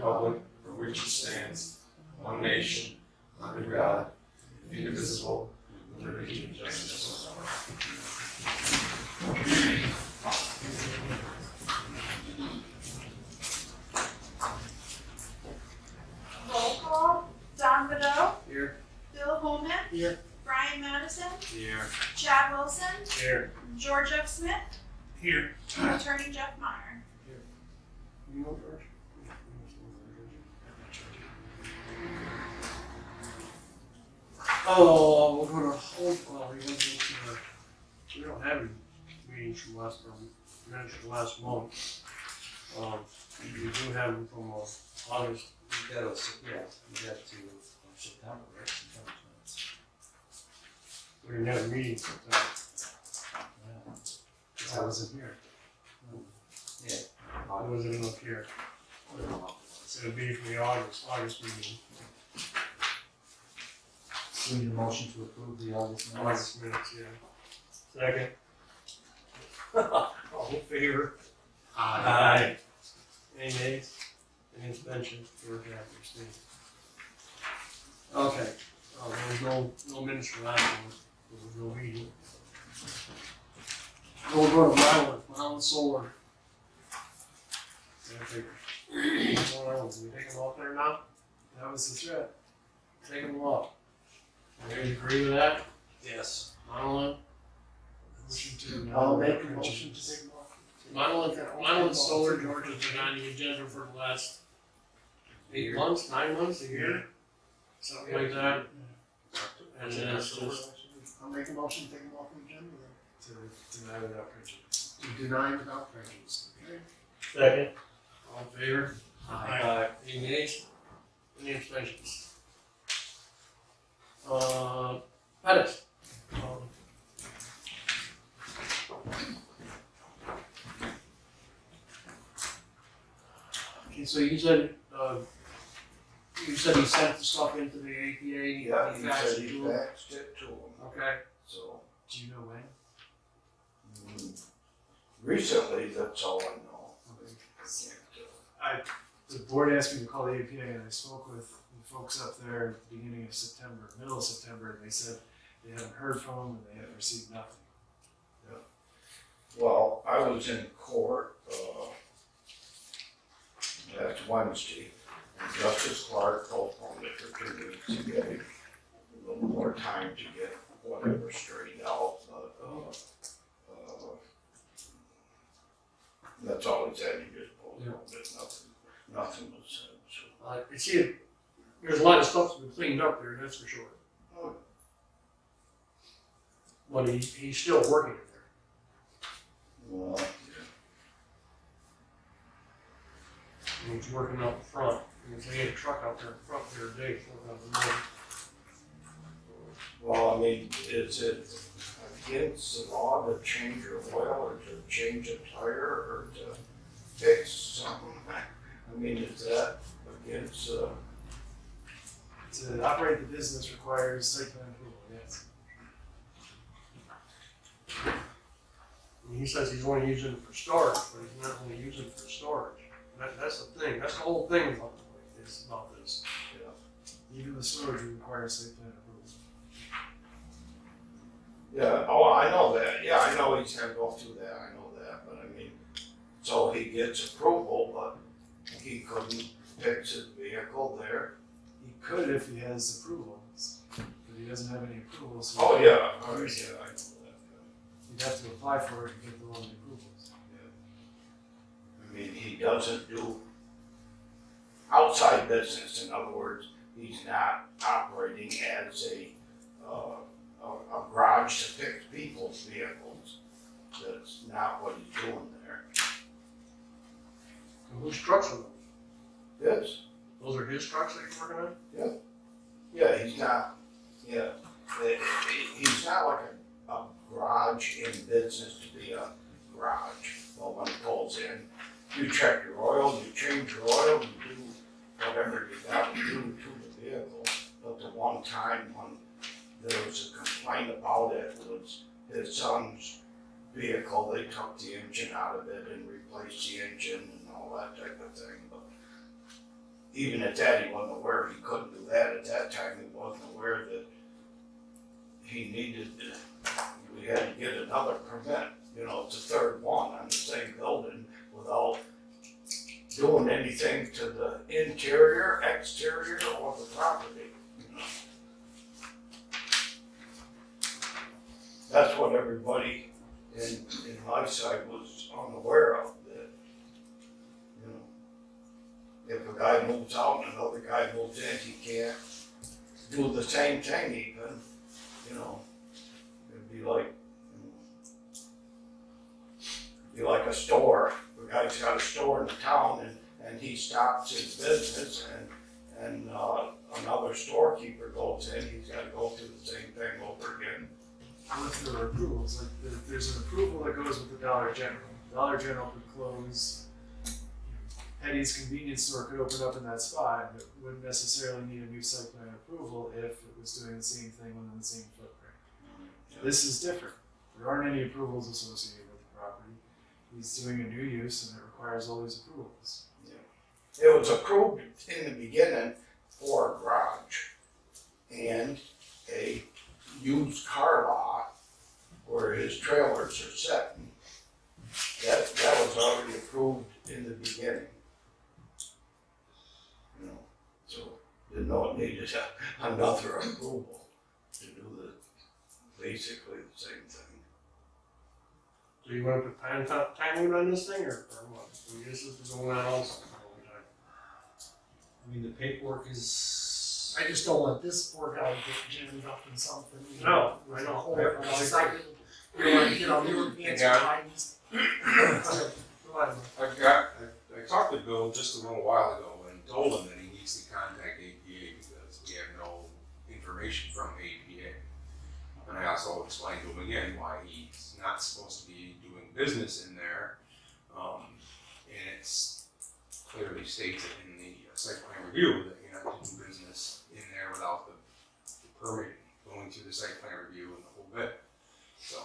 republic for which it stands, one nation, under God, indivisible, with liberty and justice for all. Roll call. Don Bedell. Here. Bill Holman. Here. Brian Madison. Here. Chad Wilson. Here. George F. Smith. Here. Attorney Jeff Meyer. You know, George? Oh, we're gonna hold, well, we don't have any meetings from last, minutes from last month. We do have them from, August. We got to September, right? September 20th. We didn't have a meeting for that. Yeah. I wasn't here. Yeah. I wasn't enough here. So it'd be from the August meeting. We need a motion to approve the August minutes. August minutes, yeah. Second. All in favor? Aye. Any nays? Any abstentions? George after Steve. Okay, there was no minutes for that one, there was no meeting. We'll go to Ballard Solar. Yeah, I figured. We take them off there now? That was the threat. Take them off. Everybody agree with that? Yes. Monolith? Motion to. I'll make a motion to take them off. Monolith Solar, George, has been on the agenda for the last 8 months, 9 months, a year? Something like that. And then it's just I'll make a motion to take them off the agenda to deny without prejudice. then. To deny without prejudice, okay? Second. All in favor? Aye. Any nays? Any abstentions? Pettis. Okay, so you said he sent the stuff into the APA. Yeah, he faxed said it he to him. faxed it to him, Okay. so. Do you know when? Recently, that's all I know. The board asked me to call the APA, and I spoke with the folks up there at the beginning of September, middle of September, and they said they haven't heard from them and they haven't received nothing. Well, I was in court, last Wednesday, and Justice Clark told me for 2 weeks to get a little more time to get whatever straightened out, but, that's all he said, he just pulled it, but nothing was said, so. You see, there's a lot of stuff that's been cleaned up there, that's for sure. Oh. But he's still working it there. Well, And he's working out the front. Because they had a truck out there in front the other day, working out the road. well, I mean, is it against the law to change your oil or to change a tire or to fix something? I mean, is that against, To operate the business requires site plan approval, yes. And he says he's only using it for storage, but he's not only using it for storage. That's the thing, that's the whole thing about this. Even the storage requires site plan approval. yeah, oh, I know that, yeah, I know he's had to go through that, I know that, but I mean, so he gets approval, but he couldn't fix his vehicle there. He could if he has approvals, but he doesn't have any approvals. So Oh, yeah, I know that. You'd have to apply for it to get the loan approvals. I mean, he doesn't do outside business, in other words, he's not operating as a garage to fix people's vehicles. That's not what he's doing there. And whose trucks are those? Yes, Those are his trucks that he's working on? yeah, he's not, yeah, he's not like a garage in business to be a garage. Well, when he pulls in, you check your oil, you change your oil, you do whatever you got to do to the vehicle. But the one time when there was a complaint about it was his son's vehicle, they took the engine out of it and replaced the engine and all that type of thing, but even at that, he wasn't aware he couldn't do that. At that time, he wasn't aware that he needed, we had to get another permit. You know, it's the third one on the same building without doing anything to the interior, exterior, or the property. You know. That's what everybody in my side was unaware of, that, you know, if a guy moves out and another guy moves in, he can't do the same thing even, you know. It'd be like, a store. The guy's got a store in the town and he stops his business and another storekeeper goes in, he's gotta go through the same thing over again. If there are approvals, like there's an approval that goes with the Dollar General. Dollar General could close, Eddie's convenience store could open up in that spot, but wouldn't necessarily need a new site plan approval if it was doing the same thing within the same footprint. This is different. There aren't any approvals associated with the property. He's doing a new use and it requires all these approvals. It was approved in the beginning for a garage and a used car lot where his trailers are sitting. That was already approved in the beginning. You know, so didn't know it needed another approval to do basically the same thing. So you wanna put time limit on this thing, or what? I mean, this is going on also for a long time. I mean, the paperwork is, I just don't want this poor guy to get jammed up in something. You No, with I a know. whole I other agree. side. You don't want to get on your hands Yeah. and times. Go ahead. I talked to Bill just a little while ago and told him that he needs to contact APA because we have no information from APA. And I also explained to him again why he's not supposed to be doing business in there. And it's clearly states it in the site plan review that you're not to do business in there without the permit going through the site plan review and the whole bit. So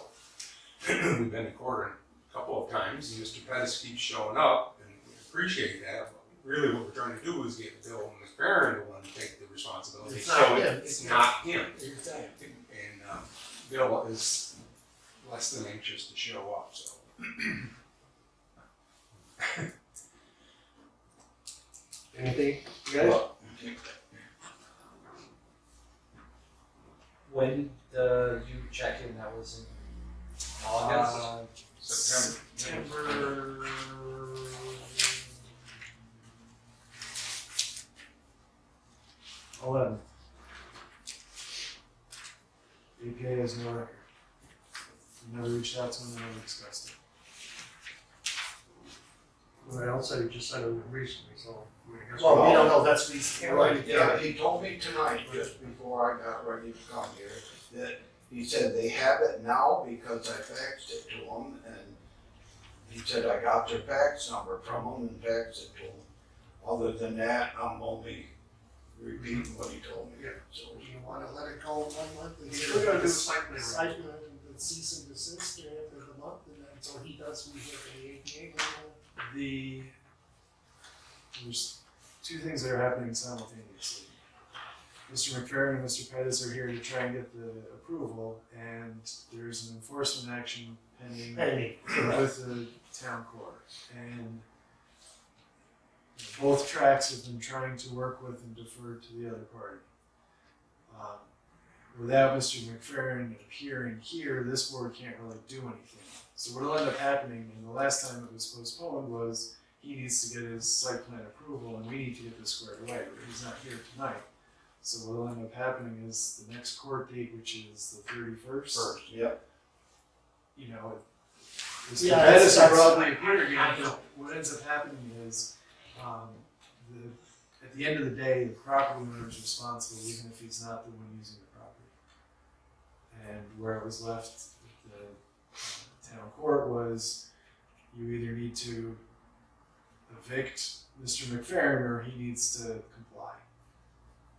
we've been to court a couple of times, and Mr. Pettis keeps showing up, and we appreciate that. But really, what we're trying to do is get Bill McFerrin to want to take the responsibility. It's So not him. it's not him. Exactly. And Bill is less than anxious to show up. So Anything, you guys? Well, when did you check in? That was in August? September. September. EPA has no record. We never reached out to them, they never discussed it. Well, also, you just said it recently, so. I mean, I guess Well, we we're- don't know, that's recent. Right, yeah, he told me tonight, just before I got ready to come here, that he said they have it now because I faxed it to him, and he said I got their fax number from him and faxed it to him. Other than that, I'm only repeating what he told me, Yeah. so. Do you want to let it go 1 month? and He's see still gotta if do the it's site plan. site plan and cease and desist at the end of the month, and then, so he does meet with the APA. There's two things that are happening simultaneously. Mr. McFerrin and Mr. Pettis are here to try and get the approval, and there's an enforcement action pending with the town court. And both tracks have been trying to work with and defer to the other party. Without Mr. McFerrin appearing here, this board can't really do anything. So what'll end up happening, and the last time it was postponed, was he needs to get his site plan approval, and we need to get this squared away, but he's not here tonight. So what'll end up happening is the next court date, which is the 31st. First, yep. You know, Mr. Yeah, Pettis will that's- probably appear I again, know. but what ends up happening is, at the end of the day, the property owner is responsible, even if he's not the one using the property. And where it was left at the town court was, you either need to evict Mr. McFerrin or he needs to comply.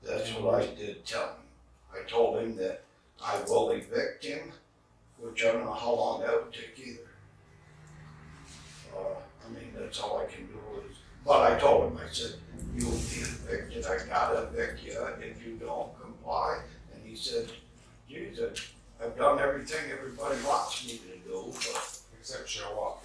That's what I did tell him. I told him that I will evict him, which I don't know how long that would take either. I mean, that's all I can do is, but I told him, I said, you'll be I gotta evict you if you don't comply. And he said, geez, I've done everything everybody wants me to do, but, Except show up.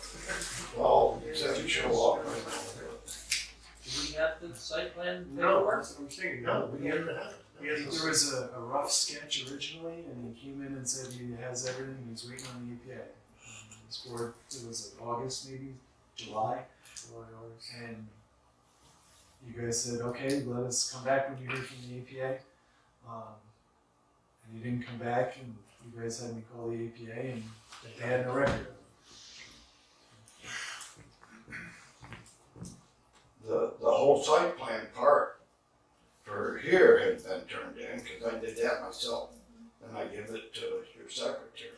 well, except show up. Do we have the site plan No, paperwork? that's what I'm saying. No, we had, never have it. I think there was a rough sketch originally, and he came in and said he has everything, he's waiting on the EPA. It was like August, maybe, July, and you guys said, okay, let us come back when you hear from the EPA. And he didn't come back, and you guys had me call the EPA, and they had no record of it. The whole site plan part for here had been turned in, cause I did that myself, and I give it to your secretary.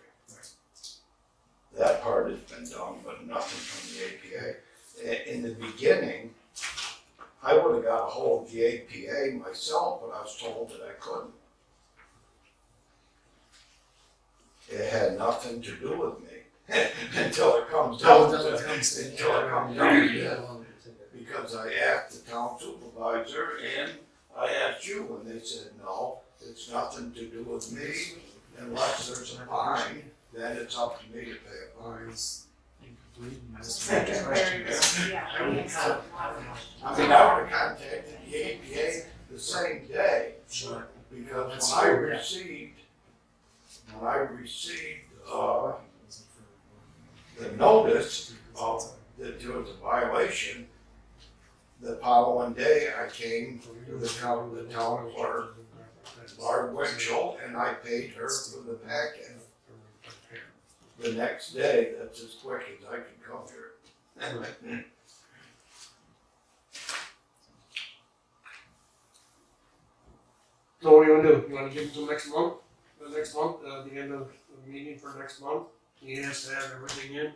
That part has been done, but nothing from the APA. In the beginning, I would have got a hold of the APA myself, but I was told that I couldn't. It had nothing to do with me until it comes down to it. Because I asked the town supervisor and I asked you, and they said, no, it's nothing to do with me unless there's a fine. Then it's up to me to pay a fine. Incomplete, and that's my question. Yeah. I mean, I would have contacted the APA the same day, Sure. because when I received the notice that there was a violation, the following day I came to the town clerk, Barbara Winchell, and I paid her for the packet. The next day, that's as quick as I could come here. So what do you wanna do? You wanna give him till next month? The end of the meeting for next month? He has to have everything in,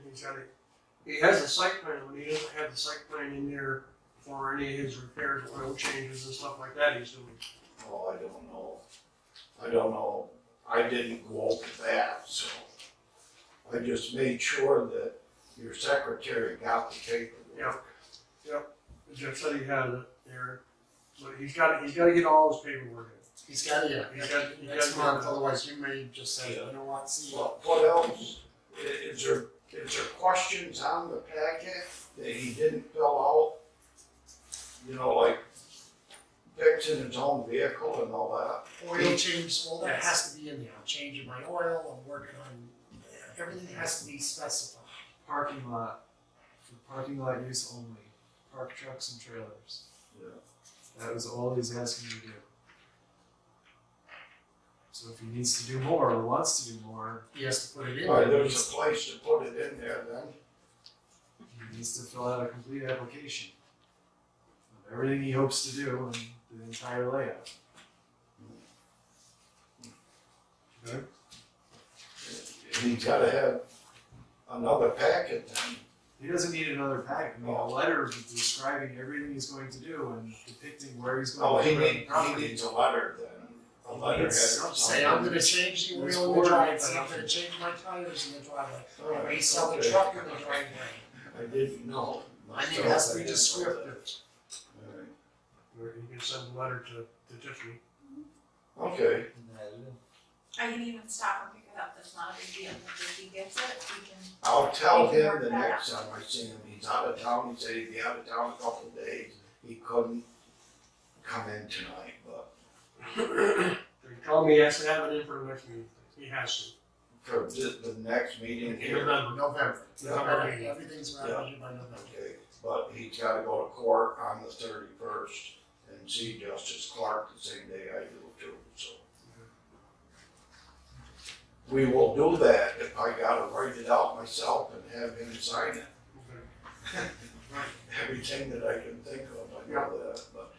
he has a site plan, but he doesn't have the site plan in there for any of his repairs, oil changes and stuff like that he's doing. Oh, I don't know. I didn't go over that, so I just made sure that your secretary got the paperwork. Jeff said he had it there, but he's gotta get all his paperwork in. He's got it, He's got- he's next got- month, otherwise you may just say, you know what, see. Well, what else? Is there questions on the packet that he didn't fill out? You know, like fixing his own vehicle and all that? Oil change, well, that has to be in there, I'm changing my oil, I'm working on, everything has to be specified. Parking lot, for parking lot use only, park trucks and trailers. Yeah. That was all he's asking you to do. So if he needs to do more or wants to do more, He has to put it in All right, there. there's a place to put it in there then. he needs to fill out a complete application of everything he hopes to do and the entire layout. He's gotta have another packet then. He doesn't need another pack. I mean, a letter describing everything he's going to do and depicting where he's Oh, going he to put the he property. needs a letter then. A letter has Say, I'm gonna change the There's oil in the coordinates driveway, I'm on gonna it. change my tires in the driveway, All I right, may sell the okay. truck in the driveway. I didn't know. I think it has to be descriptive. All right. Or you can send a letter to Tiffany. Okay, I can even stop and pick it up, that's not a big deal, if he gets it, we can. I'll tell We can him work the that next time I see him, he's out of town, he said he'd be out of town a couple of days. He couldn't come in tonight, but He told me he has to have it in for the next meeting, he has for the next meeting to, in here. November. November. November. Everything's ready by November. Okay, but he's gotta go to court on the 31st and see Justice Clark the same day I do too, so. We will do that if I gotta write it out myself and have him sign it. Okay. Everything that I can think of, I know that, but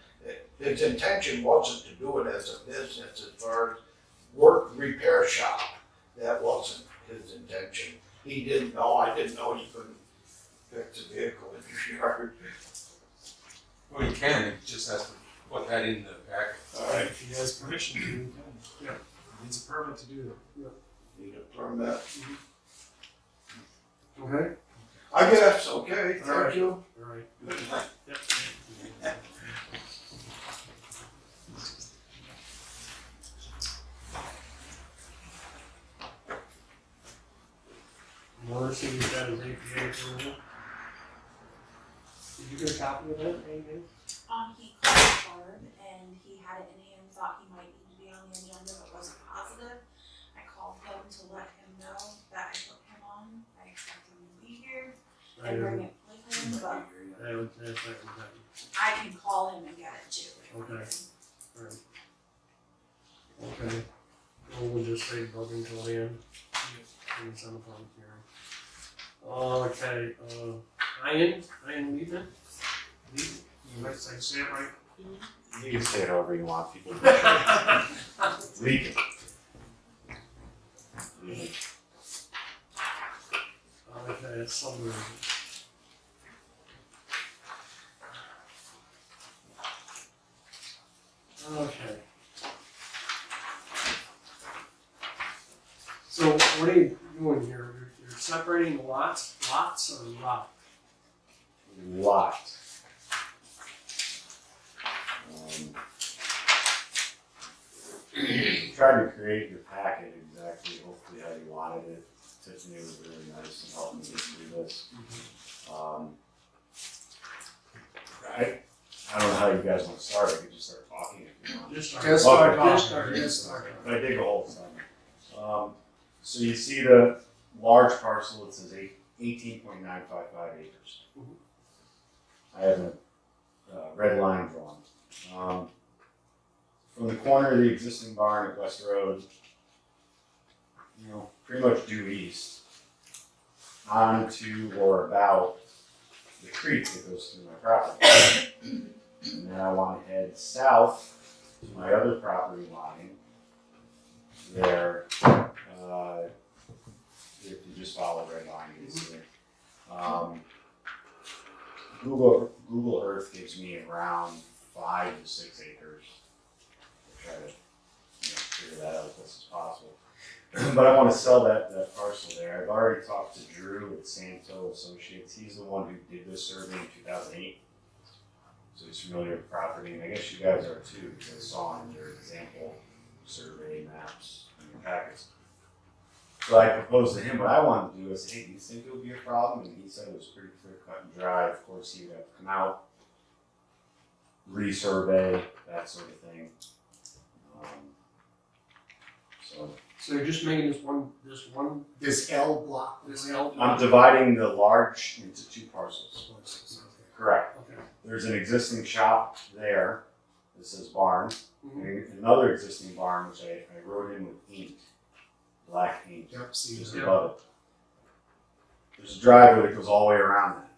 his intention wasn't to do it as a business as far as work repair shop. That wasn't his intention. He didn't know, I didn't know you couldn't fix a vehicle in your yard. Well, you can, it just has to put that in the packet. Alright, If he has permission to, he can. Yeah. He needs a permit to do that. need a permit. Okay. I guess, okay, Alright. thank you. Alright. copy of that, maybe? He called Barb and he had it in him, thought he might need to be on the agenda, but wasn't positive. I called him to let him know that I put him on. I expect him to be here and bring it with him, but I can call him and get it too. Okay. Okay. Well, we'll just say building till the end. And it's on the public hearing. Okay, Ian Liebman? You might say it right? You can say it however you want, people. Leave it. Okay, it's subdivision. Okay. So what are you doing here? You're separating lots or lot? Lot. Tried to create your packet exactly, hopefully how you wanted it. Tiffany was really nice and helped me get through this. I don't know how you guys want to start. I could just start talking if you want. Just start. I dig a hole. So you see the large parcel, it says 18.955 acres. I have a red line drawn. From the corner of the existing barn at West Road, pretty much due east, onto or about the creek that goes through my property. And then I want to head south to my other property line. There, if you just follow the red line, you can see it. Google Earth gives me around 5 to 6 acres. I'll try to figure that out as best as possible. But I want to sell that parcel there. I've already talked to Drew at Santo Associates. He's the one who did this survey in 2008. So he's familiar with the property, and I guess you guys are too, because I saw in your example survey maps in your packets. So I proposed to him what I wanted to do. I said, hey, do you think it would be a problem? And he said it was pretty clear cut and dry. Of course, he would have to come out, resurvey, that sort of thing. So you're just making This L block. this L? I'm dividing the large into 2 parcels. Correct. Okay. There's an existing shop there. This says barn. Mhm. And another existing barn, which I wrote in with ink, black ink, Yep, see just that. above it. There's a driveway that goes all the way around that.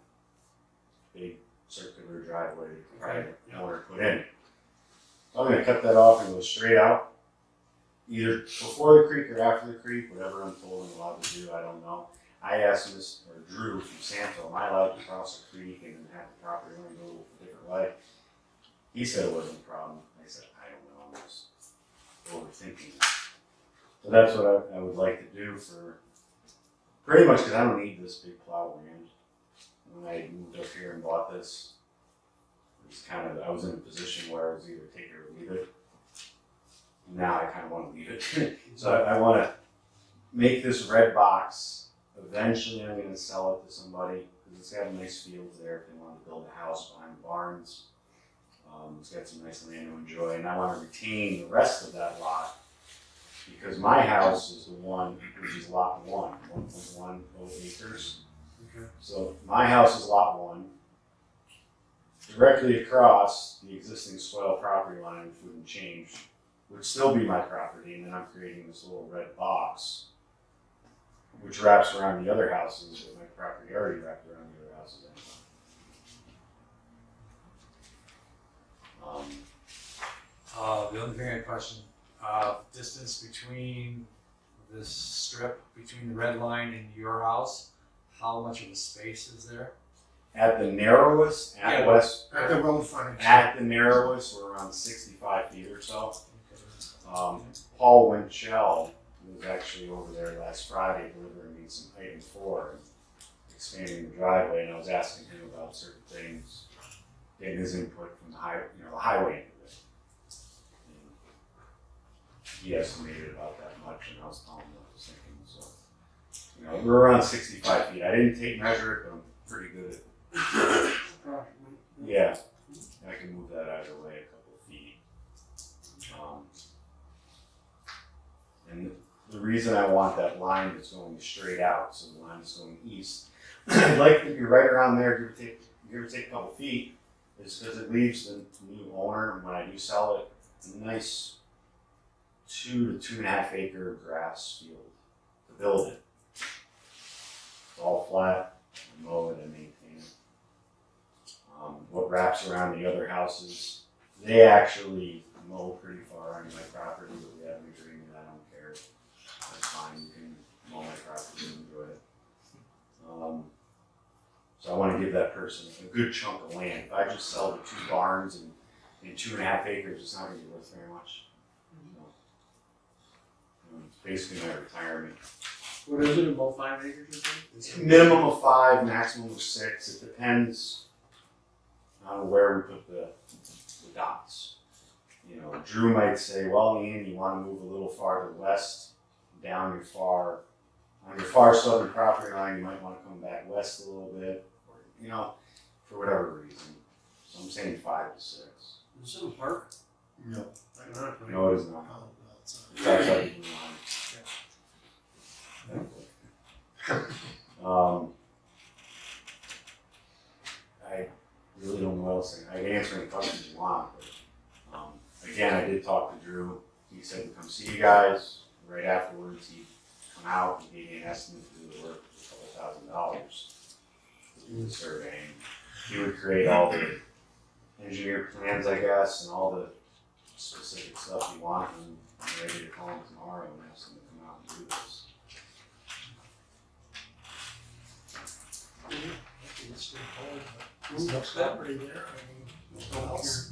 Big circular driveway that the private owner put in. So I'm gonna cut that off and go straight out. Either before the creek or after the creek, whatever I'm told I'm allowed to do, I don't know. I asked Drew from Santo, am I allowed to cross a creek and then have the property owner go a different way? He said it wasn't a problem. I said, I don't know, I'm just overthinking it. So that's what I would like to do for, pretty much because I don't need this big plow of land. When I moved up here and bought this, I was in a position where I was either take it or leave it. Now I kind of want to leave it. So I want to make this red box. Eventually I'm going to sell it to somebody because it's got nice fields there if they want to build a house behind the barns. It's got some nice land to enjoy, and I want to retain the rest of that lot because my house is the one, which is lot 1.10 acres. Okay. So my house is lot 1. Directly across the existing swale property line, which wouldn't change, would still be my property, and then I'm creating this little red box, which wraps around the other houses, but my property already wrapped around the other houses anyway. The only thing I question, distance between this strip, between the red line and your house, how much of a space is there? At the narrowest, at the road frontage. At the narrowest, we're around 65 feet or so. Paul Winchell was actually over there last Friday delivering me some item 4 and expanding the driveway, and I was asking him about certain things, getting his input from the highway end of it. And he estimated about that much, and I was telling him what I was thinking. So, we're around 65 feet. I didn't measure it, but I'm pretty good at it. Yeah, I can move that either way a couple of feet. And the reason I want that line that's going straight out, so the line is going east, I'd like to be right around there, give or take a couple feet, is because it leaves the new owner, when I do sell it, a nice 2 to 2.5 acre grass field to build it. It's all flat, I mow it, I maintain it. What wraps around the other houses, they actually mow pretty far on my property, but we have an agreement, I don't care. That's fine, you can mow my property and enjoy it. So I want to give that person a good chunk of land. If I just sell the 2 barns and 2.5 acres, it's not going to be worth very much. So, it's basically my retirement. What is it, about 5 acres or something? Minimum of 5, maximum of 6. It depends on where we put the dots. You know, Drew might say, well, Ian, you want to move a little farther west, down on your far southern property line, you might want to come back west a little bit, or, you know, for whatever reason. So I'm saying 5 to 6. Is it in a park? No. I don't know. No, it is not. Oh, well, it's It's outside the blue line. I really don't know what else I can answer any questions you want, but again, I did talk to Drew. He said to come see you guys. Right afterwards, he'd come out and gave me an estimate to do the work for $2,000 to do the surveying. He would create all the engineer plans, I guess, and all the specific stuff you want, and I'm ready to call him tomorrow and ask him to come out and do this. It's straightforward, but there's no property there, I mean, what else?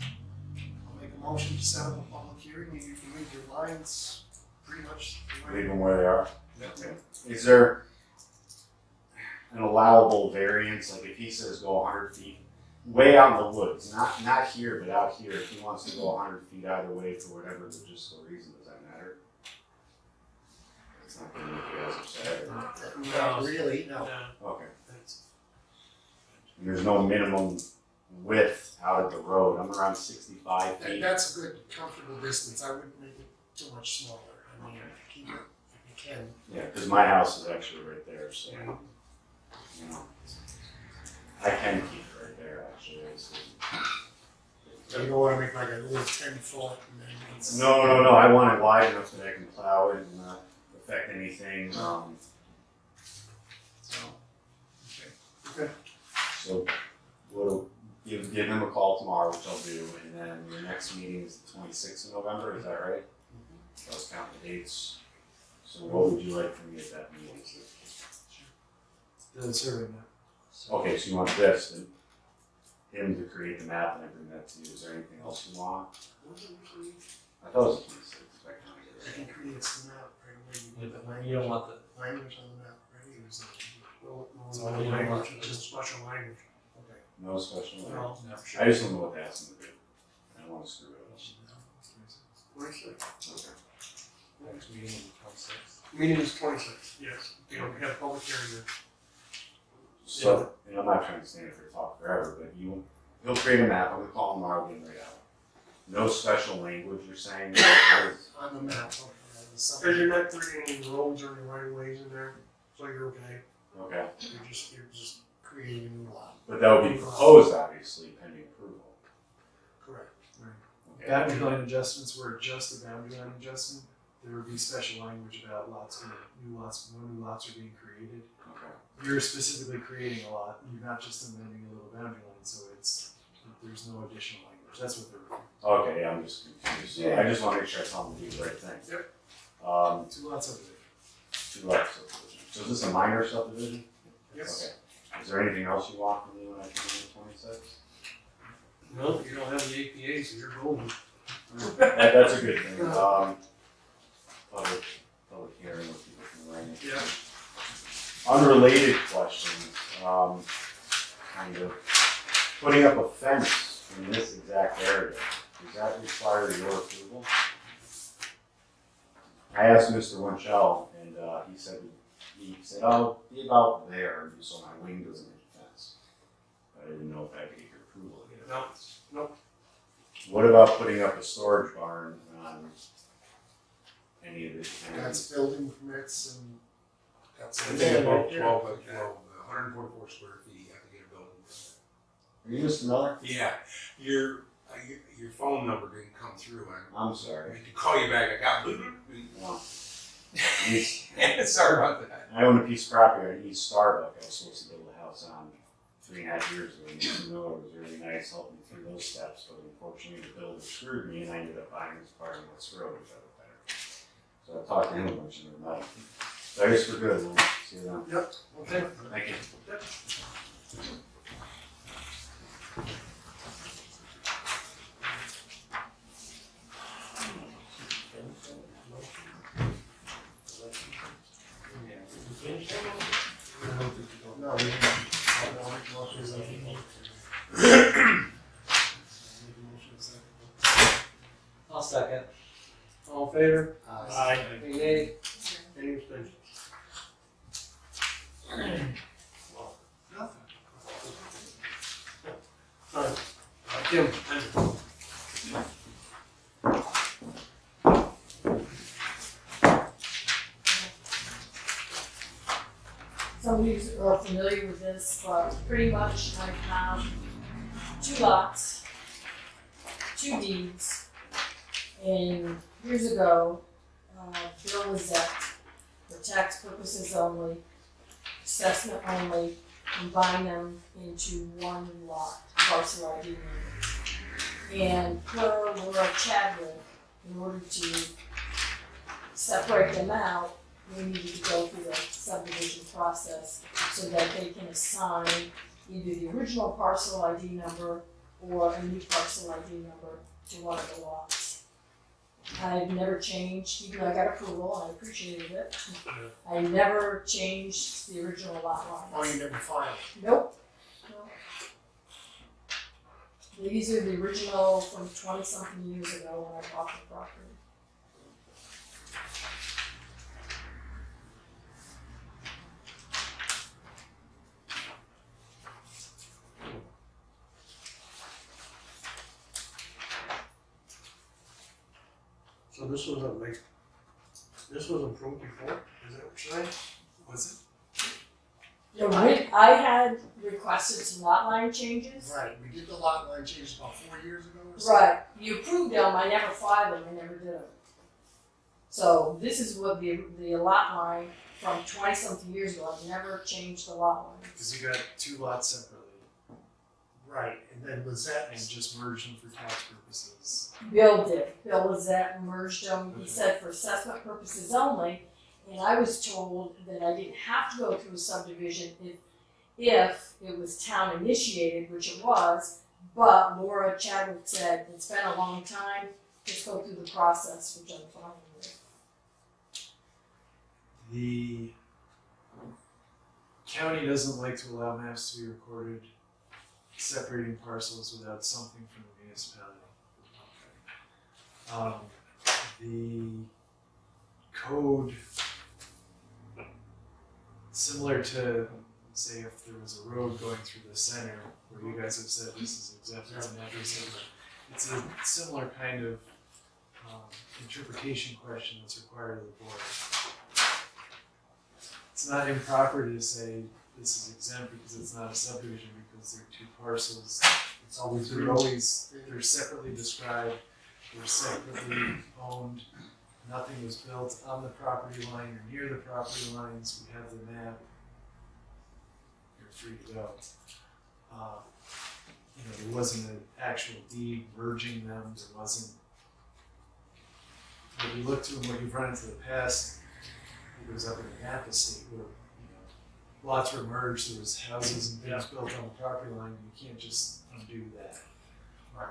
I'll make a motion to set up a public hearing, and you can leave your lines pretty much the way. Leave them where they are. Okay. Is there an allowable variance, like if he says go 100 feet, way out in the woods, not here, but out here, if he wants to go 100 feet either way for whatever logistical reason, does that matter? It's not going to make you guys upset. Not really, no. Okay. And there's no minimum width out of the road. I'm around 65 feet. That's a good, comfortable distance, I wouldn't make it too much smaller, I mean, keep it if you can. Yeah, because my house is actually right there, so, you know, I can keep it right there, actually. So you don't wanna make like a little 10-foot and then it's. No, I want it wide enough that I can plow it and not affect anything, so. Okay. So, we'll give him a call tomorrow, which I'll do, and then your next meeting is the 26th of November, is that right? Let's count the dates. So what would you like from me at that meeting? The survey map. Okay, so you want this, and him to create the map and I bring that to you, is there anything else you want? I thought it was 26th, I I counted can it. create the map right away, you get the language. You don't want the, Language on the map, ready, or is it? No language, just special language. Okay. No special, No. I just don't know what to ask them to do. I don't want to screw it up. 26. Okay. next meeting is the 26th. Meeting is 26, yes. We don't have public hearing there. So, and I'm not trying to stand here for talk forever, but he'll create a map, I'm gonna call him tomorrow, get him right out. No special language, you're saying? On the map, okay, Because you're not creating any roads or any right of ways in there, so you're okay. Okay, you're just creating a new lot. but that would be proposed, obviously, pending approval. Correct. Okay. Boundary line adjustments were just a boundary line adjustment. There would be special language about lots, when new lots are being created. Okay. You're specifically creating a lot, you're not just amending a little boundary line, so there's no additional language, that's what they're. Okay, yeah, I'm just confused. So I just wanna make sure I tell them to do the right thing. Yep. 2 lots of it. 2 lot subdivision. So is this a minor subdivision? Yes. Okay. Is there anything else you want from me when I come in the 26th? No, you don't have the APA, so you're golden. That's a good thing. Public hearing with people from Rain. Yeah. Unrelated questions, kind of putting up a fence in this exact area, does that require your approval? I asked Mr. Winchell, and he said, oh, be about there, so my wing doesn't hit the fence. I didn't know if I had to get your approval to get No, What about putting up a storage barn on any of the? That's building permits and that's. I think Yeah, about right there. 12 by 12, 144 square feet, you have to get a building permit. Are you Mr. Miller? Yeah, your phone number didn't come through. I I'm sorry. had to call you back. I got No. East- sorry about that. I own a piece of property on East Starbuck. I was supposed to build a house on 3.5 years ago. Mr. Miller was really nice, helping me through those steps, but unfortunately the builder screwed me and I ended up buying this part of West Road, which I was better. So I talked to him a bunch and about it. Thanks for good. We'll see you then. Yep, okay. Thank you. No, we didn't. I'll make a motion as I can. I'll second. all in favor? Aye. Any nay? Any abstentions? Alright, Kim, Some of you are familiar with this, but pretty much I have 2 lots, 2 deeds, and years ago, Bill Lizette, for tax purposes only, assessment only, combined them into 1 lot, parcel ID number. And per Laura Chadwick, in order to separate them out, we needed to go through the subdivision process so that they can assign either the original parcel ID number or a new parcel ID number to one of the lots. I've never changed, even though I got approval, I appreciated it. I never changed the original lot Oh, lines. you never filed? Nope. Nope. These are the original from 20-something years ago when I bought the property. so this was this was approved before, is that what you're saying? Was I had requested some lot line changes. Right, we did the lot line change about 4 years ago or so. Right, you approved them, I never filed them, I never did them. So this is what the lot line from 20-something years ago, I've never changed the lot line. Because you got 2 lots separately Right, and then Lizette and just merged them for tax purposes. Bill did, Bill was that merged them, he said for assessment purposes only, and I was told that I didn't have to go through a subdivision if it was town initiated, which it was, but Laura Chadwick said, it's been a long time, just go through the process, which I'm fine with. The county doesn't like to allow maps to be recorded separating parcels without something from the municipality. The code, similar to, say, if there was a road going through the center, where you guys have said this is exempt from address, it's a similar kind of interpretation question that's required of the board. It's not improper to say this is exempt because it's not a subdivision, because they're 2 parcels. it's always been. They're separately described, they're separately owned. Nothing was built on the property line or near the property lines. We have the map. You're free to go. There wasn't an actual deed merging them. There wasn't. If you look to what you've run into the past, it was up in the Napa State where lots were merged. There was houses and things built on the property line. You can't just undo that. Or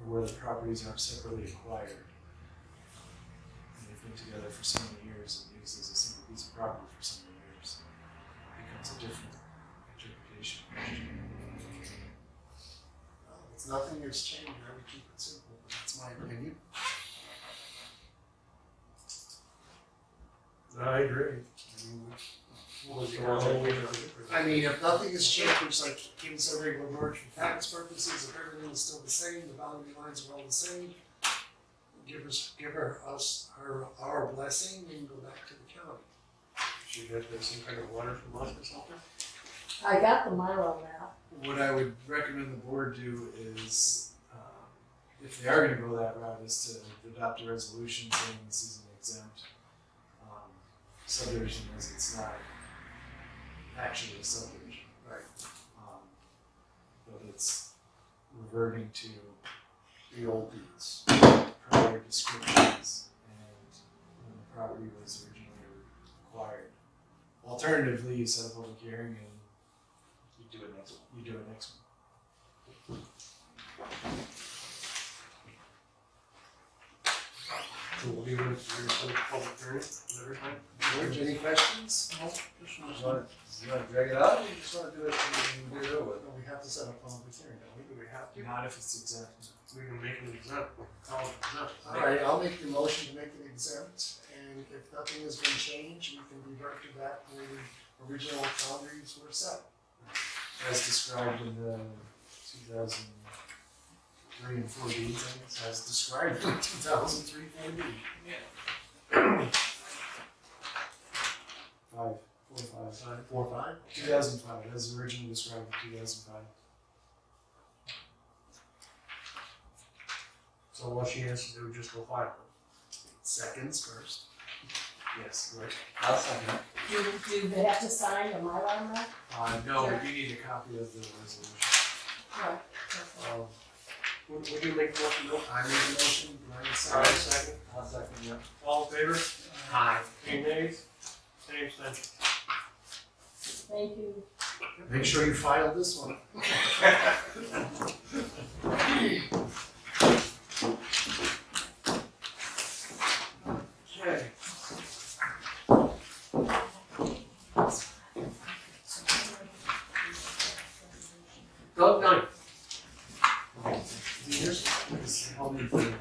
where the properties aren't separately acquired. And they've been together for so many years and used as a single piece of property for so many years. It becomes a different interpretation. It's nothing has changed, I would keep it simple, but that's my opinion. I agree. I mean, Was it all- I mean, if nothing has changed, like Kim said, regular merge for tax purposes, if everything is still the same, the boundary lines are all the same, our blessing and go back to the county. Should get some kind of letter from us or something? I got the Milo map. What I would recommend the board do is, if they are gonna go that route, is to adopt a resolution saying this is an exempt subdivision, as it's not actually a subdivision. Right. But it's reverting to The old deeds. prior descriptions and when the property was originally acquired. Alternatively, you set a public hearing and You do it next one. you do it next one. So we'll do it, we're gonna send a public hearing, every time. George, any questions? No? You wanna drag it out, or you just wanna do it and get it over with? We have to set up a public hearing, don't we? Do we have to? Not if it's exempt. We can make it exempt, call it exempt. Alright, I'll make the motion to make it exempt, and if nothing has been changed, we can revert to back where the original boundaries were set. As described in the 2003 and 4 deeds, I guess, as described in 2003 4 deed. Yeah. 5, 4, 5. 4, 5? 2005, as originally described in 2005. So what she has to do is just go file it. Seconds first. Yes, right. I'll second it. Do they have to sign the Milo map? No, we do need a copy of the resolution. Right. Would you make the motion, no? I made the motion, Brian All right, seconded. second. I'll second, yeah. All in favor? Aye. Any nays? Any abstentions? Thank you. Make sure you file this one. Okay. Doug Knight. I'll need the.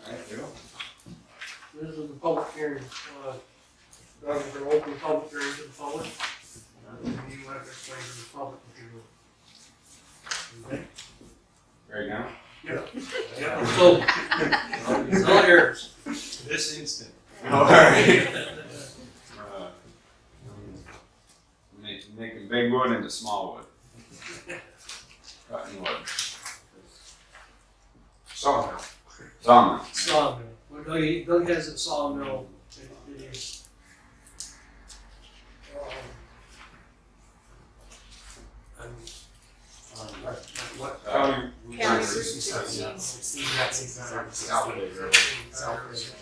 Alright, Joe. This is the public hearing, Doug, we're gonna open the public hearing to the public. And you have to explain to the public what you're doing. Okay? Right now? Yeah, so, it's all yours. This instant. Alright. Making big wood into small wood. Cutting wood. Sawmill. Sawmill. Sawmill. Well, Doug has a sawmill. It is. What? Oh, you- County Route 16. 16. 16, that's exactly. Southgate Road. Southgate.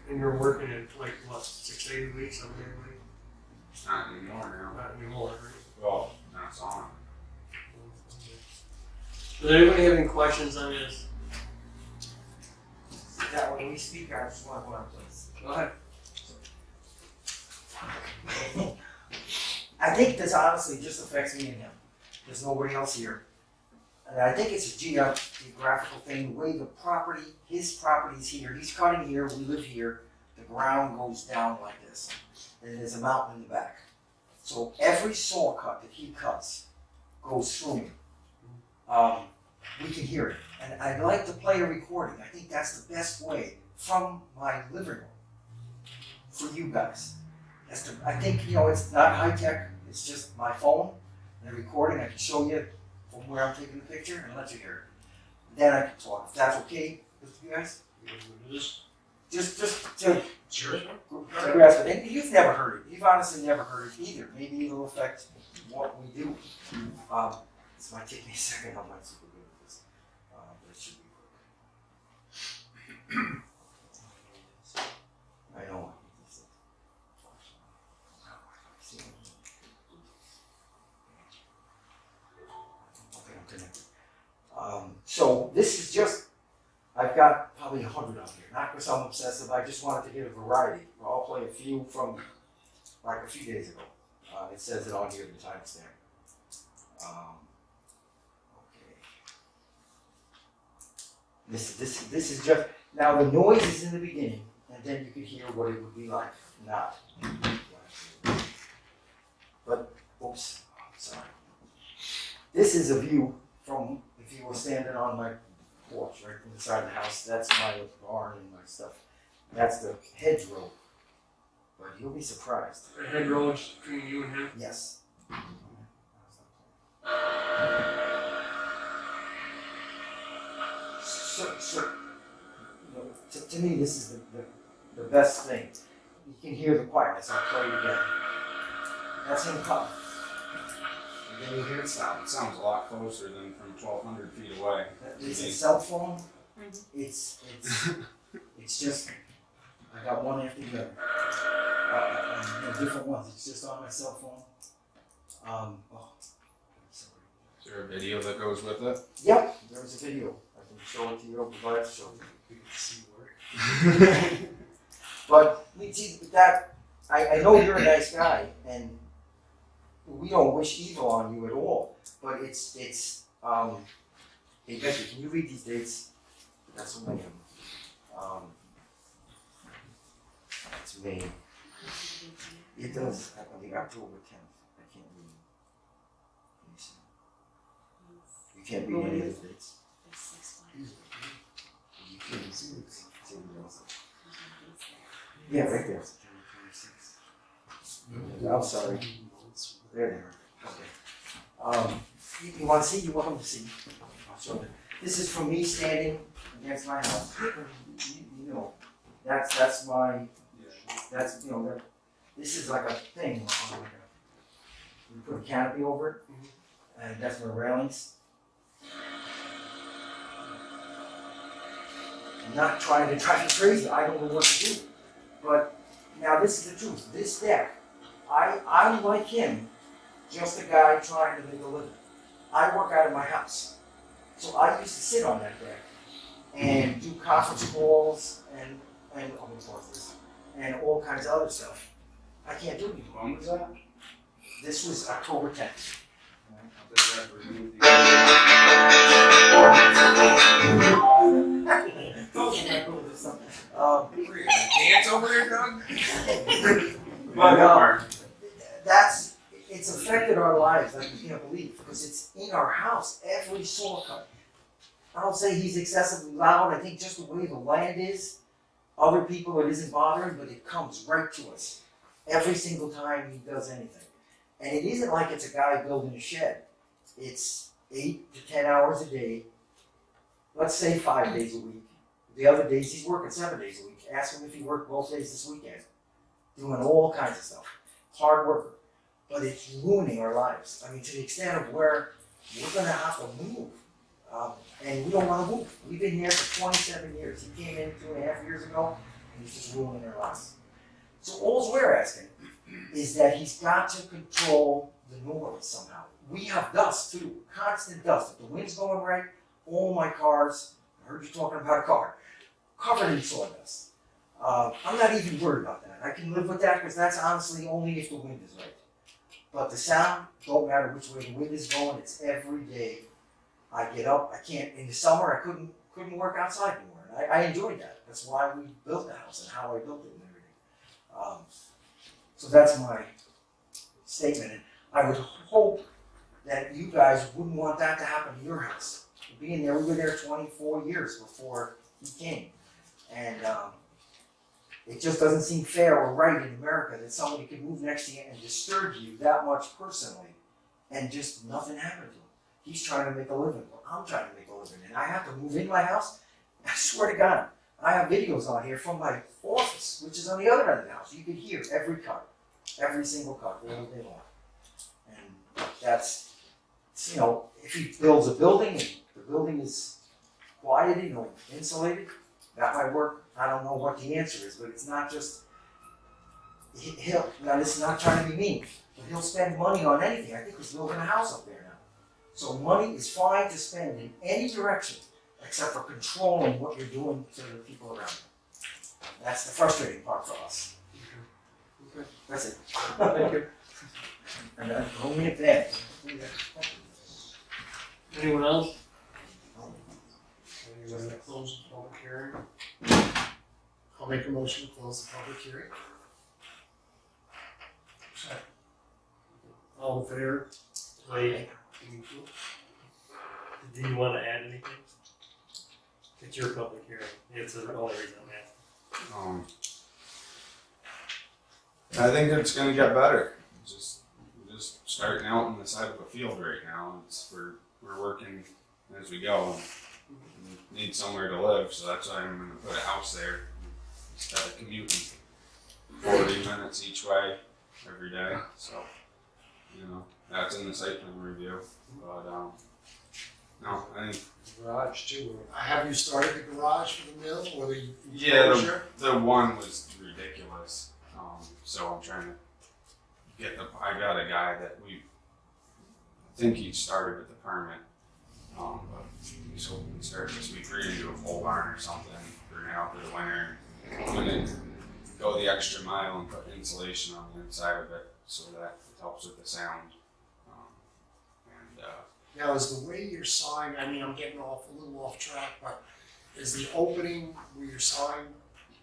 And you're working in like what, 6 to 8 weeks, I'm hearing, Not anymore now. not anymore, right? Well, not sawmill. Does anybody have any questions on this? That when we speak, I just want one, please. Go ahead. I think this honestly just affects me and him. There's nobody else here. And I think it's a geographical thing, the way the property, his property's here, he's cutting here, we live here, the ground goes down like this. And there's a mountain in the back. So every saw cut that he cuts goes through me. We can hear it. And I'd like to play a recording. I think that's the best way from my living room for you guys. I think, it's not high tech, it's just my phone and a recording. I can show you from where I'm taking the picture and let you hear it. Then I can talk, if that's okay with you guys? Just to Sure. grasp it. And you've never heard it. You've honestly never heard it either. Maybe it'll affect what we do. This might take me a second. I'm not super good at this. But it should be quick. I know. Okay, I'm connected. So this is just, I've got probably 100 on here. Not because I'm obsessive, I just wanted to get a variety. I'll play a few from like a few days ago. It says it on here, the timestamp. Okay. This is just, now the noise is in the beginning, and then you can hear what it would be like not. But, oops, sorry. This is a view from, if you were standing on my porch, right from the side of the house, that's my barn and my stuff. That's the hedgerow. But you'll be surprised. A hedgerow between you and him. Yes. So, you know, to me, this is the best thing. You can hear the quietness. I'll play it again. That's him coming. And then you hear it stop. It sounds a lot closer than from 1,200 feet away. It's a cell phone. It's just, I got one after the other. Different ones. It's just on my cell phone. Sorry. Is there a video that goes with it? Yep, there's a video. I can show it to you. I'll be glad to show it. We can see work. But see that I know you're a nice guy, and we don't wish evil on you at all. But it's hey Becky, can you read these dates? That's May. That's May. It does. I think October 10th. I can't read. Let me see. You can't read any of the dates. You can't see it. Yeah, right there. September 26th. I'm sorry. There they are. Okay. You want to see? You're welcome to see. I'll show you. This is from me standing against my house. You know, that's my. That's that. This is like a thing. You put a canopy over it, and that's my railings. I'm not trying to drive you crazy. I don't know what to do. But now this is the truth. This deck, I'm like him, just a guy trying to make a living. I work out of my house. So I used to sit on that deck and do conference calls and and all kinds of other stuff. I can't do it anymore. When was that? This was October 10th. Dance over there, Doug? But it's affected our lives like you can't believe, because it's in our house, every saw cut. I don't say he's excessively loud. I think just the way the land is, other people it isn't bothering, but it comes right to us every single time he does anything. And it isn't like it's a guy building a shed. It's 8 to 10 hours a day, let's say 5 days a week. The other days he's working 7 days a week. Ask him if he worked both days this weekend. Doing all kinds of stuff. Hard worker. But it's ruining our lives. I mean, to the extent of where we're going to have to move. And we don't want to move. We've been here for 27 years. He came in 2.5 years ago, and he's just ruining our lives. So all we're asking is that he's got to control the noise somehow. We have dust too, constant dust. If the wind's going right, all my cars, I heard you talking about a car, covered in sawdust. I'm not even worried about that. I can live with that because that's honestly only if the wind is right. But the sound, don't matter which way the wind is going, it's every day. I get up, I can't, in the summer I couldn't work outside anymore. I enjoyed that. That's why we built the house and how I built it and everything. So that's my statement. And I would hope that you guys wouldn't want that to happen to your house. Being there, we were there 24 years before he came. And it just doesn't seem fair or right in America that somebody could move next to you and disturb you that much personally and just nothing happened to him. He's trying to make a living. Well, I'm trying to make a living. And I have to move in my house. I swear to God, I have videos on here from my office, which is on the other end of the house. You can hear every cut, every single cut, all day long. And that's, if he builds a building and the building is quieted or insulated, that might work. I don't know what the answer is, but it's not just, now this is not trying to be mean, but he'll spend money on anything. I think he's building a house up there now. So money is fine to spend in any direction, except for controlling what you're doing to the people around you. That's the frustrating part for us. That's it. Thank you. And only if that. Anyone else? Anyone that close the public hearing? I'll make a motion to close the public hearing. All in favor? Wait, do you want to add anything? It's your public hearing. It's the only reason I'm asking. I think it's gonna get better. We're just starting out on the side of a field right now. We're working as we go. We need somewhere to live, so that's why I'm gonna put a house there instead of commuting 40 minutes each way every day. So, that's in the site plan review. But no, I think Garage too. Have you started the garage for the mill or the yeah, enclosure? the one was ridiculous. So I'm trying to get I got a guy that I think he started with the permit, but he's hoping to start this week. We're gonna do a pole barn or something for now for the winter. I'm gonna go the extra mile and put insulation on the inside of it so that it helps with the sound. Now, is the way you're sawing, I mean, I'm getting a little off track, but is the opening where you're sawing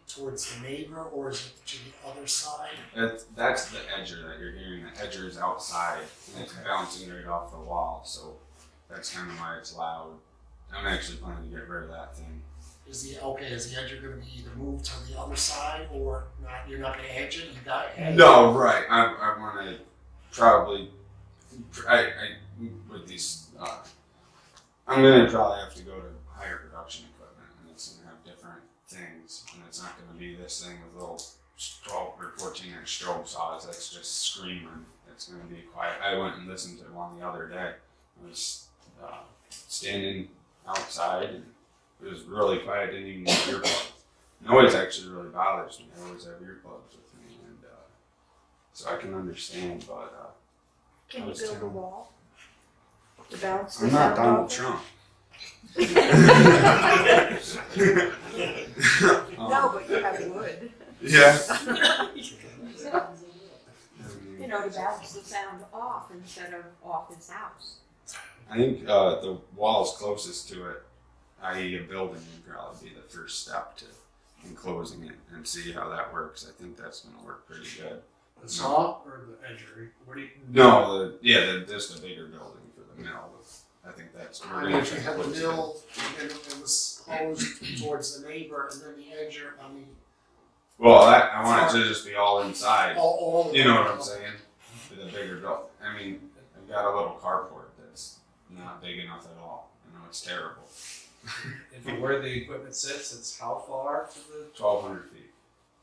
towards the neighbor or is it to the other side? That's the edger that you're hearing. The edger is outside and it's bouncing right off the wall, so that's kind of why it's loud. I'm actually planning to get rid of that thing. Is the edger gonna be either moved to the other side or not? You're not gonna edge it, you gotta edge it? No, right. I want to probably, with these, I'm going to probably have to go to higher production equipment and it's going to have different things and it's not going to be this thing with little 12 or 14 inch strobe saws that's just screaming. It's going to be quiet. I went and listened to one the other day. I was standing outside and it was really quiet. I didn't even need earplugs. Noise actually really bothers me. I always have earplugs with me and so I can understand, but Can you build a wall to bounce the I'm not sound Donald off? Trump. No, but you have wood. Yeah. You know, to bounce the sound off instead of off his house. I think the walls closest to it, i.e. a building, would probably be the first step to enclosing it and see how that works. I think that's going to work pretty good. The saw or the edger? What do you? No, just a bigger building for the mill. I think that's. I mean, if you had the mill and it was closed towards the neighbor and then the edger, I mean. Well, I want it to just be all inside. All you know what I'm saying? With a bigger building. I mean, I've got a little carport that's not big enough at all. I know it's terrible. And from where the equipment sits, it's how far to the 1,200 feet.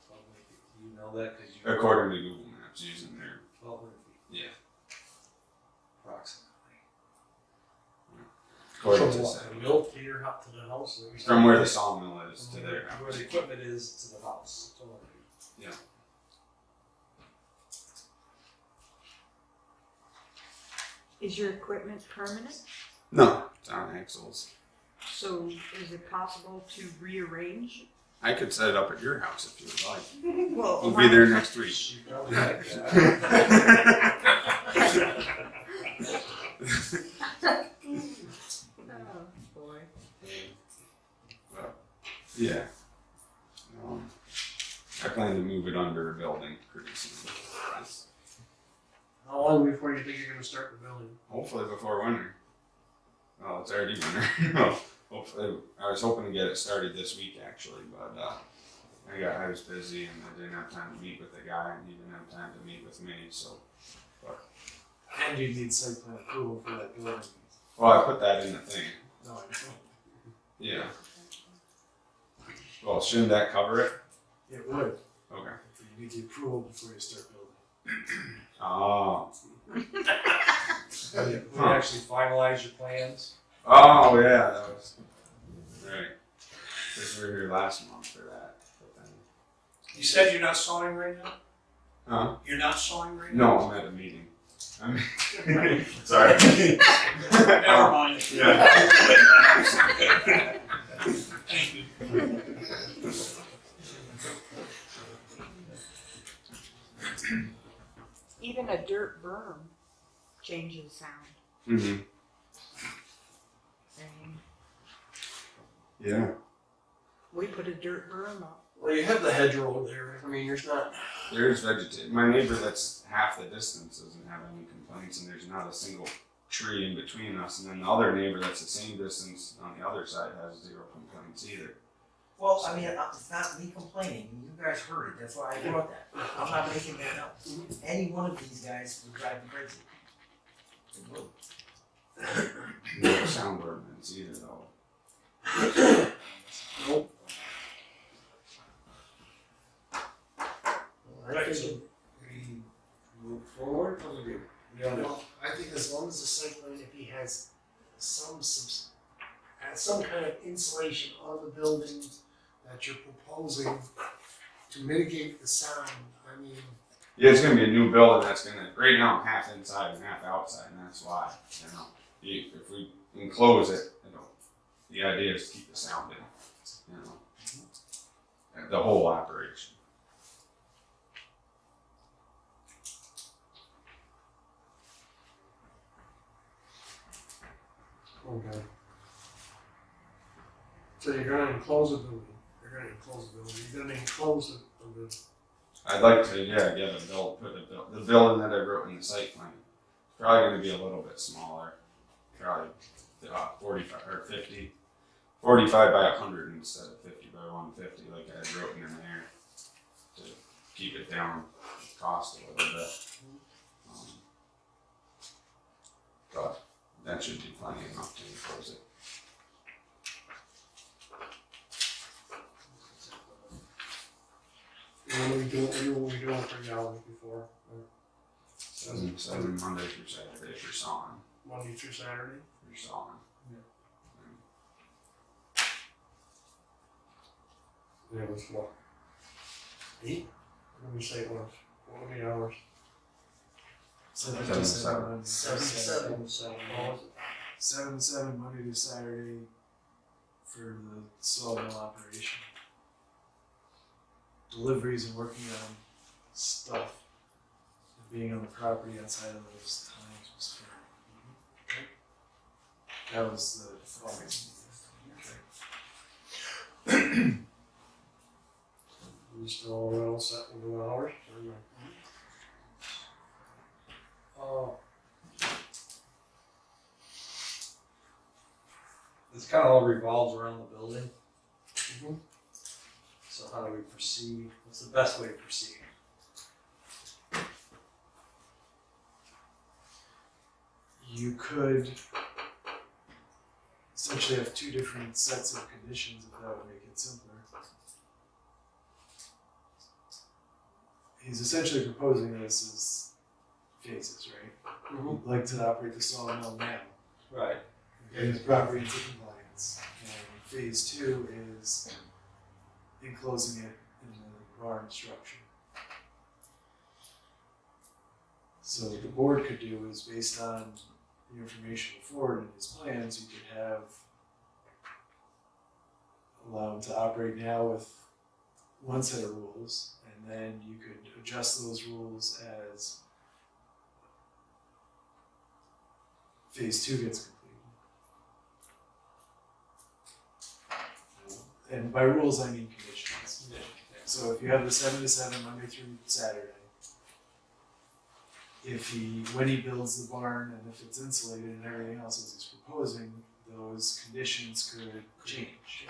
1,200 feet? Do you know that? Because According to Google Maps, using their 1,200 feet. Yeah. Approximately. According From to what, Seth. the mill to your house to the house? From where the sawmill is to their Where house. the equipment is to the house. 1,200 feet. Yeah. Is your equipment permanent? No, it's on axles. So is it possible to rearrange? I could set it up at your house if you would like. Well, We'll be there next week. You probably like that. Oh, boy. Yeah. I plan to move it under a building pretty soon. How long before you think you're gonna start the building? Hopefully before winter. Well, it's already winter. Hopefully, I was hoping to get it started this week actually, but I was busy and I didn't have time to meet with the guy and he didn't have time to meet with me, so. And you need site plan approval for that building. Well, I put that in the thing. No, I don't. Yeah. Well, shouldn't that cover it? It would, Okay. but you need the approval before you start building. Oh. We actually finalize your plans. Oh yeah, that was right. Because we were here last month for that. But then, You said you're not sawing right now? huh? You're not sawing right now? No, I'm at a meeting. Sorry. Never mind. Yeah. Thank you. changes sound. Mm-hmm. And Yeah. we put a dirt berm up. Well, you have the hedgerow there. I mean, there's not. There's vegetation. My neighbor that's half the distance doesn't have any complaints, and there's not a single tree in between us. And then the other neighbor that's the same distance on the other side has 0 complaints either. Well, I mean, it's not me complaining, you guys heard it, that's why I brought that. I'm not making that up. Any one of these guys would drive me crazy. It would. No sound ordinance either, though. Nope. I think we move forward. What do we do? Well, I think as long as the site plan, if he has some kind of insulation on the building that you're proposing to mitigate the sound, I mean. Yeah, it's gonna be a new building that's gonna, right now, half inside and half outside, and that's why, if we enclose it, the idea is to keep the sound in, the whole operation. Okay. So you're gonna enclose the building. You're gonna enclose the I'd like to, get the building that I wrote in the site plan. It's probably gonna be a little bit smaller, probably 45 or 50, 45 by 100 instead of 50 by 150 like I wrote in there to keep it down cost a little bit. But that should be plenty enough to enclose it. What were we doing for the hours before? 7 Monday through Saturday for sawing. Monday through Saturday? For sawing. Yeah, it was what? 8? What did we say it was? What were the hours? 7 7 to to 7. 7 to 7. What was it? 7 to 7 Monday to Saturday for the sawmill operation. Deliveries and working on stuff, and being on the property outside of those times was fair. That was the August. We still all set with the hours? This kind of all revolves around the building. Mhm. So how do we proceed? What's the best way to proceed? You could essentially have 2 different sets of conditions if that would make it simpler. He's essentially proposing this as phases, right? He'd like to operate the sawmill now. Right. Get his property into compliance. And phase 2 is enclosing it in the barn structure. So what the board could do is, based on the information before in his plans, you could have allow him to operate now with one set of rules, and then you could adjust those rules as phase 2 gets completed. And by rules, I mean conditions. So if you have the 7 to 7 Monday through Saturday, when he builds the barn and if it's insulated and everything else as he's proposing, those conditions could change.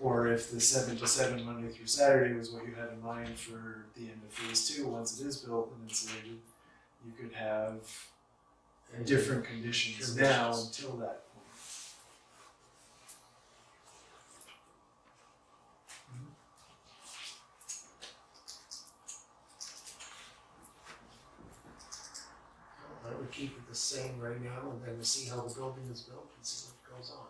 Or if the 7 to 7 Monday through Saturday was what you had in mind for the end of phase 2, once it is built and insulated, you could have different conditions now until that point. I would keep it the same right now and then to see how the building is built and see what goes on.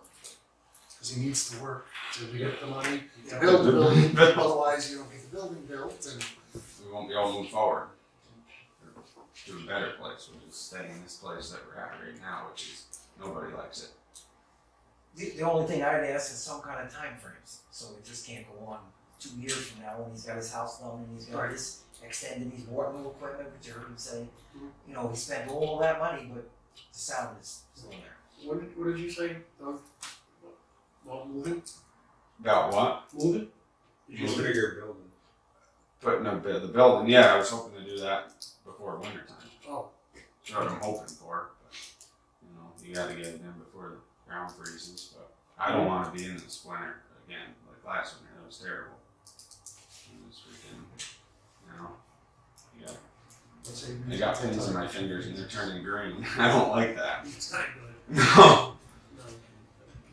Because he needs to work to get the money to build the building, otherwise you don't get the building built and. We won't be able to move forward to a better place. We're just staying in this place that we're at right now, which is, nobody likes it. The only thing I'd ask is some kind of time frames, so it just can't go on 2 years from now, when he's got his house done and he's got his extended, he's bought new equipment, which I heard him say, you know, he spent all that money, but the sound is still there. What did you say, Doug? About moving? About what? Moving? Did you It's a say? bigger building. Putting up the building. Yeah, I was hoping to do that before winter time. Oh. That's what I'm hoping for. But, you know, you got to get it in before the ground freezes. But I don't want to be in this winter again, like last winter. That was terrible. It was freaking, you know, yeah. I got pins in my fingers and they're turning green. I don't like that. It's not good. No. No.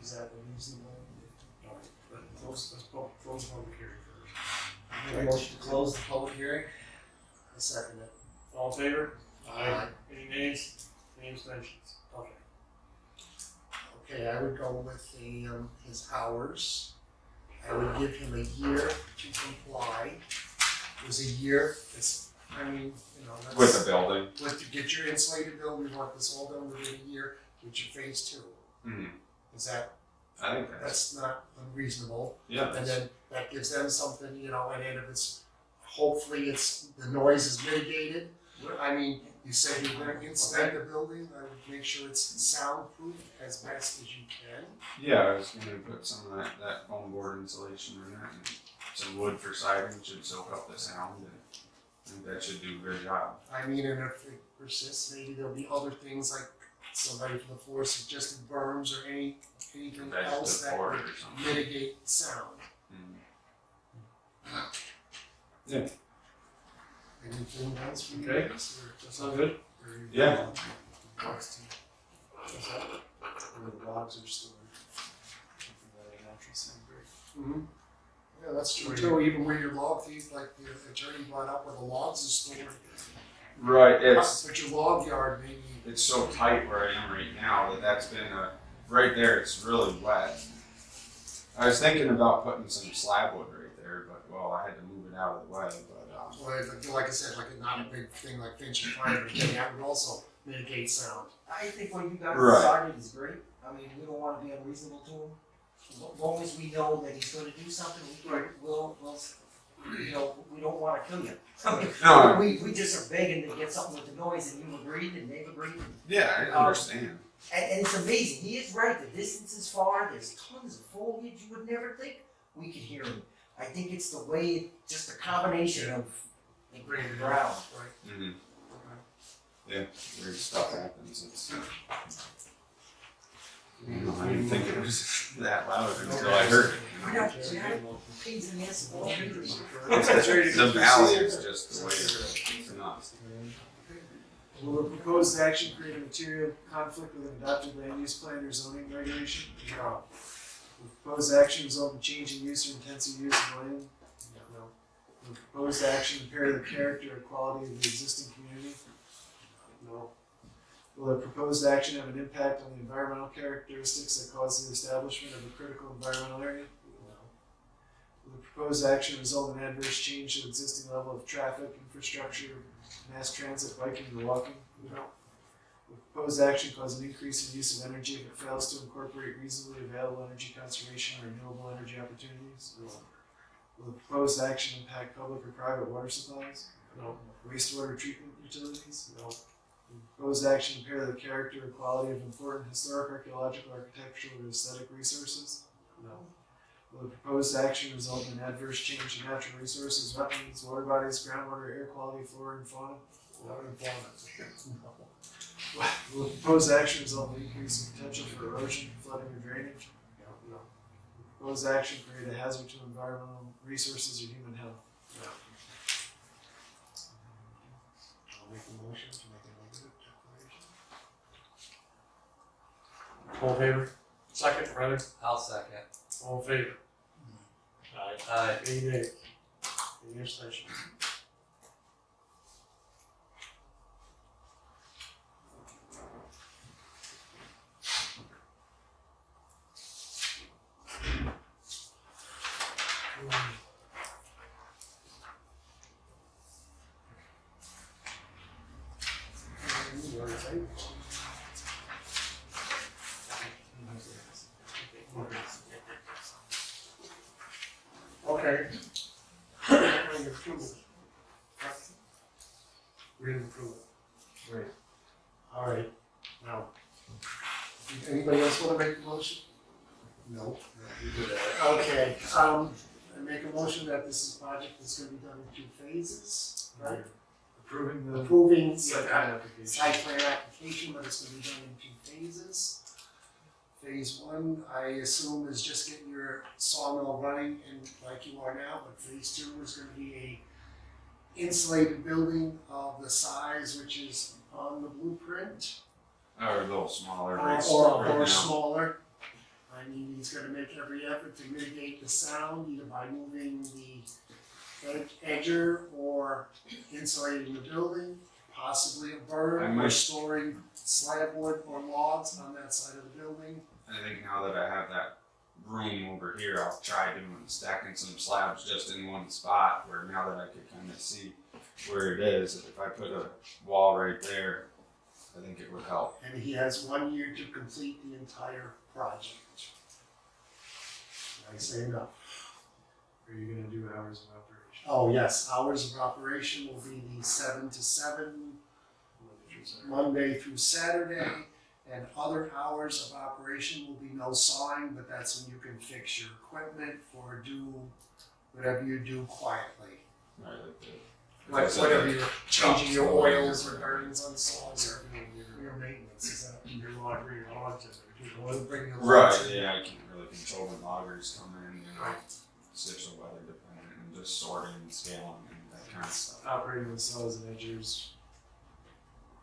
Is that the reason why? Alright, but let's close the public hearing first. Make a motion to close the public hearing? I second it. All in favor? Aye. Any nays? Any abstentions? Okay. Okay, I would go with the, his hours. I would give him a year to comply. It was a year, it's, I mean, you know, that's. With the building. With, to get your insulated building, we want this all done within a year, get your phase 2. Mm. Is that, I think that's, that's not unreasonable? yeah. And then that gives them something, you know, and then if it's, hopefully it's, the noise is mitigated. I mean, you said you're gonna insulate the building, I would make sure it's soundproof as best as you can. Yeah, I was gonna put some of that foam board insulation in there and some wood for siding should soak up the sound and I think that should do a good job. I mean, and if it persists, maybe there'll be other things like somebody from the floor suggested berms or anything else Vegetative that board would or something. mitigate sound. Mm. Yeah. Anything else from you Okay. guys? Or That sound good? Yeah. What's that? Where the logs are stored. From the natural sand break. Mm-hmm. Yeah, that's true too, even where your log feed, like the attorney brought up where the logs are stored. Right, it's But your log yard maybe. it's so tight where I am right now that's been right there. It's really wet. I was thinking about putting some slab wood right there, but well, I had to move it out of the way. But Well, like I said, like not a big thing like Finch and Fire, but then that would also mitigate sound. I think what you guys Right. decided is great. I mean, we don't wanna be unreasonable to him. As long as we know that he's gonna do something, we'll, you know, we don't wanna kill you. No. We just are begging to get something with the noise and you've agreed and they've agreed. yeah, I understand. And it's amazing, he is right, the distance is far, there's tons of foliage, you would never think we could hear him. I think it's the way, just the combination of the ground. Right. Mm-hmm. Yeah, weird stuff happens. It's, I didn't think it was that loud until I heard it. We got pains in the ass of all readers. The valley is just the way it's nuts. Will the proposed action create a material conflict with an adopted land use plan or zoning regulation? No. Will the proposed action result in change in use or intensity use of land? No. Will the proposed action impair the character or quality of the existing community? No. Will the proposed action have an impact on the environmental characteristics that cause the establishment of a critical environmental area? No. Will the proposed action result in adverse change to existing level of traffic, infrastructure, mass transit, biking, or walking? No. Will the proposed action cause an increase in use of energy if it fails to incorporate reasonably available energy conservation or renewable energy opportunities? No. Will the proposed action impact public or private water supplies? No. Wastewater treatment utilities? No. Will the proposed action impair the character or quality of important historic, archaeological, architectural, or aesthetic resources? No. Will the proposed action result in adverse change in natural resources, wetlands, water bodies, groundwater, air quality, flora, and fauna? Flora and fauna. No. Will the proposed action result in increase in potential for erosion, flooding, or drainage? No. Will the proposed action create a hazard to environmental resources or human health? No. I'll make a motion to make a negative declaration. All in favor? Second, rather? I'll second. All in favor? Aye. Any nays? Any abstentions? Okay, No. Anybody else wanna make a motion? No. Okay, I make a motion that this is a project that's gonna be done in 2 phases, right? Approving the Approving site plan application. site plan application, but it's gonna be done in 2 phases. Phase 1, I assume, is just getting your sawmill running and like you are now, but phase 2 is gonna be a insulated building of the size which is on the blueprint. Or a little smaller, Or right now. smaller. I mean, he's gonna make every effort to mitigate the sound, either by moving the edger or insulating the building, possibly a I berm, or might- storing slab wood or logs on that side of the building. I think now that I have that room over here, I'll try doing stacking some slabs just in one spot where now that I could kind of see where it is, if I put a wall right there, I think it would help. And he has 1 year to complete the entire project. I say enough. Are you gonna do hours of operation? Oh, yes, hours of operation will be the 7 to 7, Monday through Saturday, and other hours of operation will be no sawing, but that's when you can fix your equipment or do whatever you do quietly. Right, Like whatever you're changing your oils or bearings on saws or your maintenance, is that? Your log, bring your logs in there too. Or bring your Right, logs in. yeah, I can't really control when loggers come in, you know, stitch the weather dependent and just sorting and scaling and that kind of stuff. Operating the saws and edgers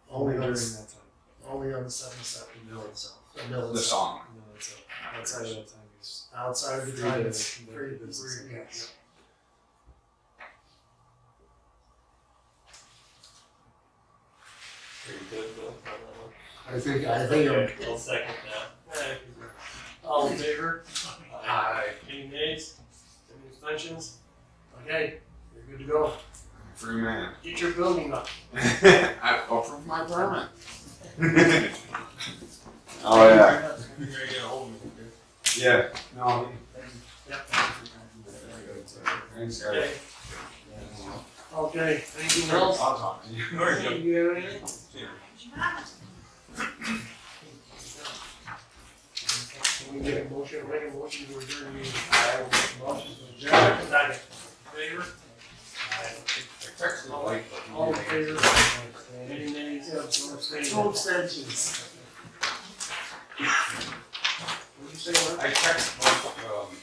Only on during the, that time. only on the 7-7. Mill itself. The mill The itself. song. No, that's outside of that time is Outside of the free time, to it's conduct free, the business. yes. Are you good, Bill, on that one? I think I'm. I'll second that. All in favor? Aye. Any nays? Any abstentions? Okay, you're good to go. Free man. Get your building up. I'll prove my permit. Oh, yeah. You're gonna get a hold of me, okay? Yeah. No. Yep. Thanks, Okay. guys. Okay, anything else? I'll talk to you. Hey, you have anything? Can we get a motion, make a motion to adjourn the meeting? I will make a motion to adjourn. Second. Favor? I texted the light, but he All in didn't favor? answer. Any nays? No abstentions. 2 abstentions. What'd you say, what? I texted both,